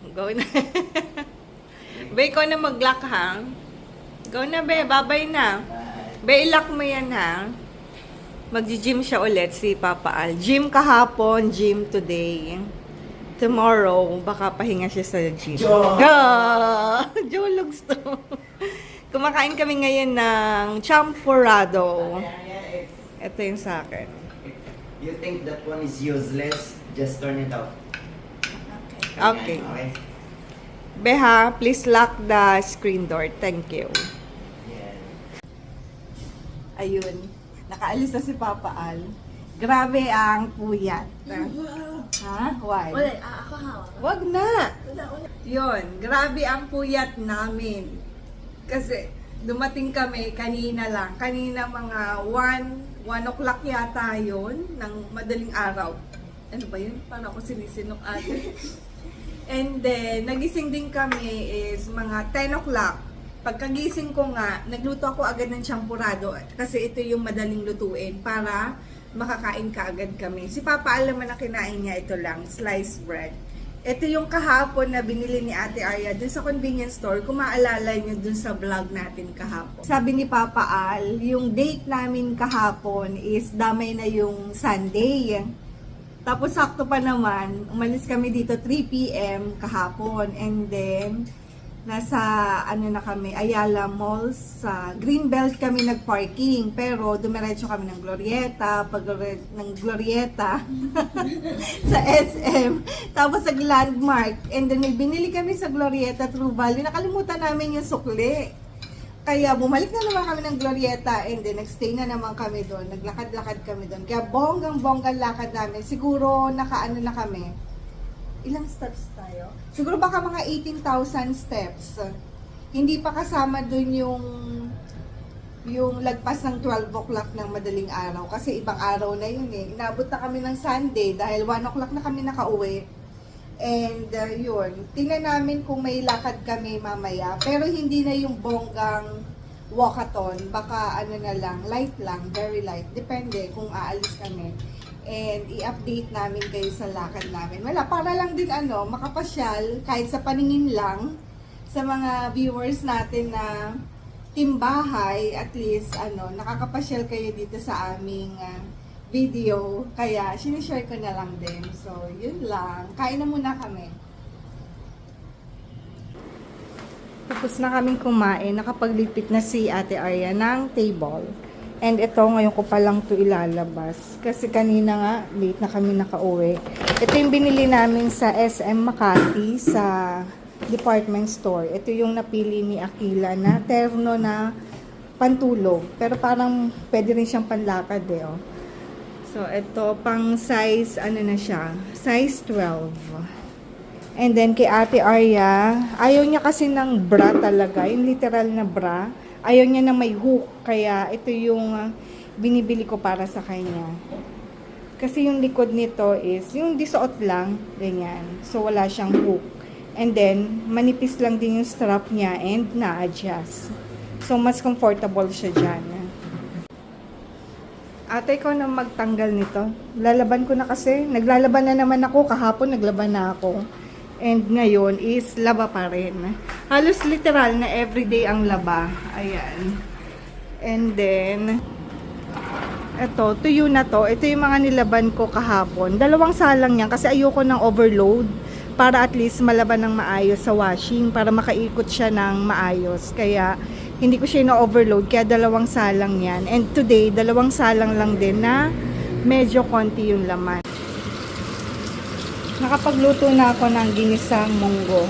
Go na. Be, ikaw na mag-lock ha. Go na, be. Babay na. Be, ilock mo yan ha. Mag-gym siya ulit si Papa Al. Gym kahapon, gym today. Tomorrow, baka pahinga siya sa gym. Jologs to. Kumakain kami ngayon ng champurrado. Ito yung sa akin. You think that one is useless? Just turn it off. Okay. Okay. Beha, please lock the screen door. Thank you. Yeah. Ayun. Nakaalis na si Papa Al. Grabe ang puyat. Ha? Why? Wala, ako hawak. Wag na. Wala. Yun. Grabe ang puyat namin. Kasi dumating kami kanina lang. Kanina mga 1 o'clock yata yun ng madaling araw. Ano ba yun? Paano ako sinisinok ate? And then, nagising din kami is mga 10 o'clock. Pagkagising ko nga, nagluto ako agad ng champurrado kasi ito yung madaling lutuin para makakain ka agad kami. Si Papa alam mo na kinain niya ito lang, sliced bread. Ito yung kahapon na binili ni Ate Arya dun sa convenience store. Kung maalala nyo dun sa vlog natin kahapon. Sabi ni Papa Al, yung date namin kahapon is damay na yung Sunday. Tapos sakto pa naman, umalis kami dito 3 p.m. kahapon. And then, nasa ano na kami, Ayala Malls, sa Greenbelt kami nagparking. Pero dumiretso kami ng Glorieta, ng Glorieta sa SM. Tapos sa Landmark. And then may binili kami sa Glorieta, True Value. Nakalimutan namin yung sukli. Kaya bumalik na naman kami ng Glorieta and then nagstay na naman kami doon. Naglakad-lakad kami doon. Kaya bonggang-bonggang lakad namin. Siguro nakaano na kami. Ilang steps tayo? Siguro baka mga 18,000 steps. Hindi pa kasama doon yung lagpas ng 12 o'clock ng madaling araw. Kasi ibang araw na yun eh. Inabot na kami ng Sunday dahil 1 o'clock na kami nakauwi. And yun, tingnan namin kung may lakad kami mamaya. Pero hindi na yung bonggang walkathon. Baka ano na lang, light lang, very light. Depende kung aalis kami. And i-update namin kayo sa lakad namin. Wala, para lang din makapasyal kahit sa paningin lang sa mga viewers natin na timbahay. At least, nakakapasyal kayo dito sa aming video, kaya sinishare ko na lang din. So, yun lang. Kain na muna kami. Tapos na kaming kumain. Nakapagligpit na si Ate Arya ng table. And ito, ngayon ko pa lang ito ilalabas. Kasi kanina nga, late na kami nakauwi. Ito yung binili namin sa SM Makati, sa department store. Ito yung napili ni Akila na terno na pantulog. Pero parang pwede rin siyang panlakad eh, oh. So, ito, pang size, na siya? Size 12. And then, kay Ate Arya, ayaw niya kasi ng bra talaga, yung literal na bra. Ayaw niya na may hook, kaya ito yung binibili ko para sa kanya. Kasi yung likod nito is, yung disuot lang, ganyan. So, wala siyang hook. And then, manipis lang din yung strap niya and na-adjust. So, mas comfortable siya dyan. Ate, ikaw na magtanggal nito. Lalaban ko na kasi. Naglalaban na naman ako. Kahapon naglaban na ako. And ngayon is laba pa rin. Halos literal na everyday ang laba. Ayan. And then, ito, tuyo na to. Ito yung mga nilaban ko kahapon. 2 salang yan kasi ayoko ng overload. Para at least malaban ng maayos sa washing. Para makaikot siya ng maayos. Kaya, hindi ko siya na-overload, kaya 2 salang yan. And today, 2 salang lang din na medyo konti yung laman. Nakapagluto na ako ng ginisang munggo.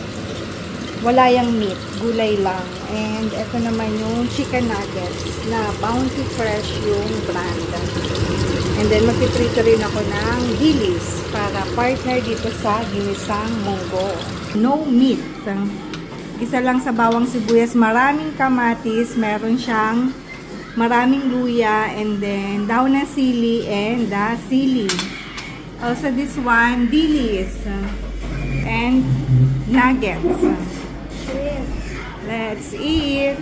Wala yung meat, gulay lang. And ito naman yung chicken nuggets na Bounty Fresh yung brand. And then magpiprito rin ako ng dilis para partner dito sa ginisang munggo. No meat. Isa lang sa bawang sibuyas, maraming kamatis, meron siyang maraming luya, and then daon ng sili and sili. Also this one, dilis and nuggets. Let's eat!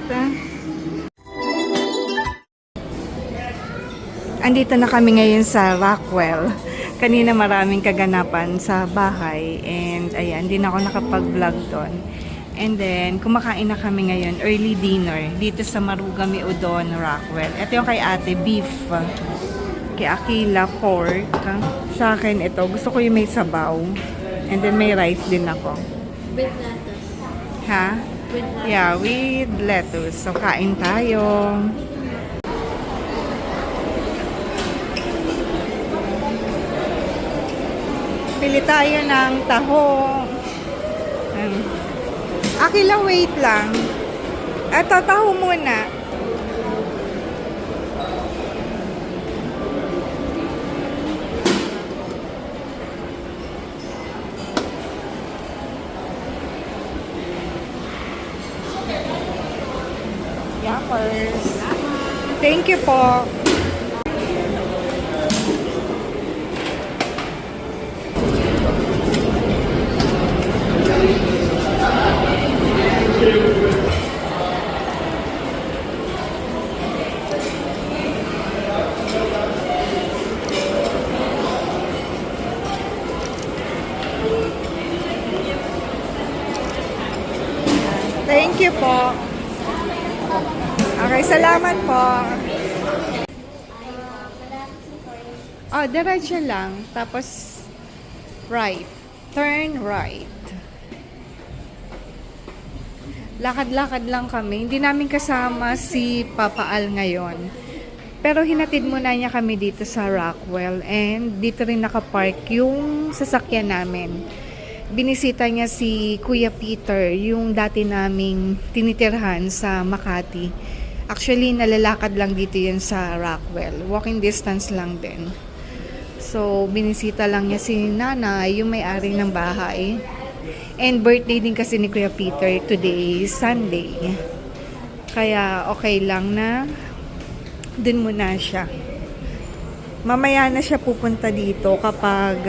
Andito na kami ngayon sa Rockwell. Kanina maraming kaganapan sa bahay and ayan, hindi na ako nakapag-vlog doon. And then, kumakain na kami ngayon, early dinner, dito sa Marugame Udon, Rockwell. Ito yung kay ate, beef. Kay Akila, pork. Sa akin ito, gusto ko yung may sabaw. And then may rice din ako. With lettuce. Ha? With lettuce. Yeah, with lettuce. So, kain tayo. Pili tayo ng taho. Akila, wait lang. Eto, taho muna. Yummers. Thank you po. Thank you po. Okay, salamat po. Oh, diretso lang. Tapos, right. Turn right. Lakad-lakad lang kami. Hindi namin kasama si Papa Al ngayon. Pero hinatid muna niya kami dito sa Rockwell. And dito rin nakapark yung sasakyan namin. Binisita niya si Kuya Peter, yung dati naming tinitirhan sa Makati. Actually, nalalakad lang dito yun sa Rockwell. Walking distance lang din. So, binisita lang niya si Nana, yung may-ari ng bahay. And birthday din kasi ni Kuya Peter today, Sunday. Kaya okay lang na dun muna siya. Mamaya na siya pupunta dito kapag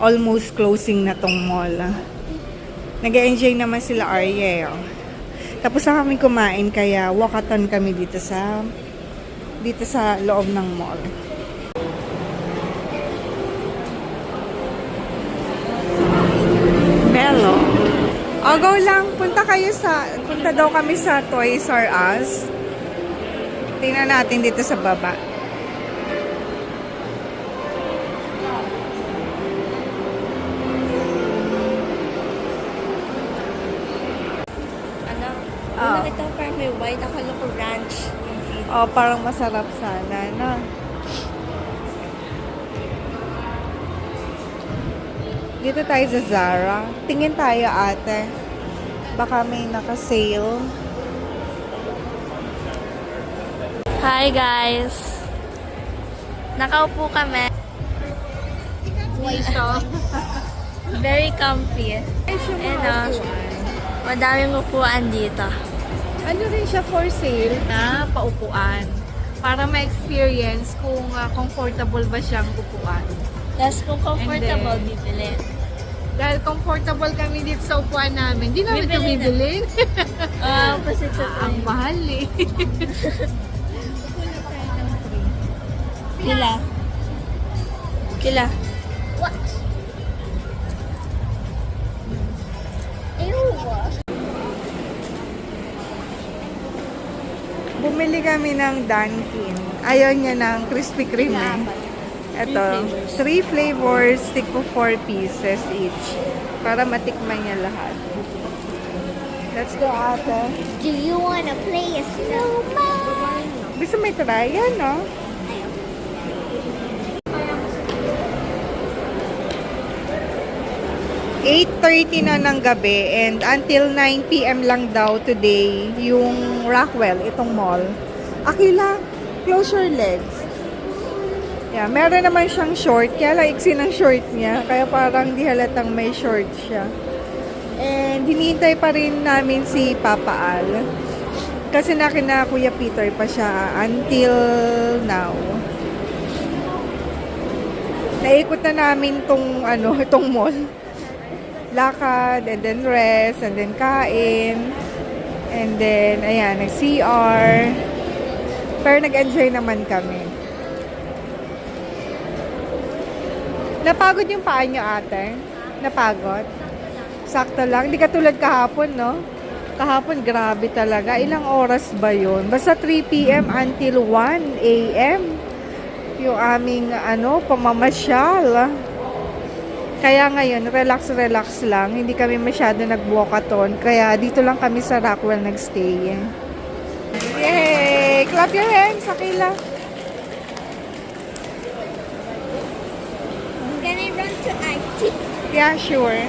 almost closing na tong mall. Nag-enjoy naman sila Ariel. Tapos na kami kumain kaya walkathon kami dito sa loob ng mall. Melo. O, go lang. Punta daw kami sa Toys R Us. Tingnan natin dito sa baba. Ano nakita ko parang may white, akala ko ranch yung feed. Oh, parang masarap sana, no? Dito tayo sa Zara. Tingin tayo, ate. Baka may naka-sale. Hi guys! Nakaupo kami. Very comfy. Madaming upuan dito. Ano rin siya for sale na paupuan. Para ma-experience kung comfortable ba siyang upuan. Tapos kung comfortable, And bibili. Dahil comfortable kami dito sa upuan namin, di namin ito Bibili na. bibilin. Opposite sa Ang mahal eh. Kila. Kila. What? Bumili kami ng Dunkin. Ayaw niya ng Krispy Kreme eh. Ito, 3 flavors, stick po 4 pieces each. Para matikman niya lahat. Let's go, ate. Do you wanna play a snowman? Gusto may try yan, no? (8:30 na ng gabi and until 9 p.m. lang daw today yung Rockwell, itong mall. Akila, close your legs. Yeah, meron naman siyang short, kaya lang iksi ng short niya, kaya parang di halatang may short siya. And hinihintay pa rin namin si Papa Al. Kasi nakina Kuya Peter pa siya until now. Naikot na namin itong mall. Lakad, and then rest, and then kain. And then, ayan, nag-CR. Pero nag-enjoy naman kami. Napagod yung paa nyo, ate? Napagod? Sakto lang. Hindi ka tulad kahapon, no? Kahapon, grabe talaga. Ilang oras ba yun? Basta 3 p.m. until 1 a.m. Yung aming, pamamasyal. Kaya ngayon, relax lang. Hindi kami masyado nag-walkathon. Kaya dito lang kami sa Rockwell nagstay. Yay! Clap your hands, Akila. Can I run to IT? Yeah, sure.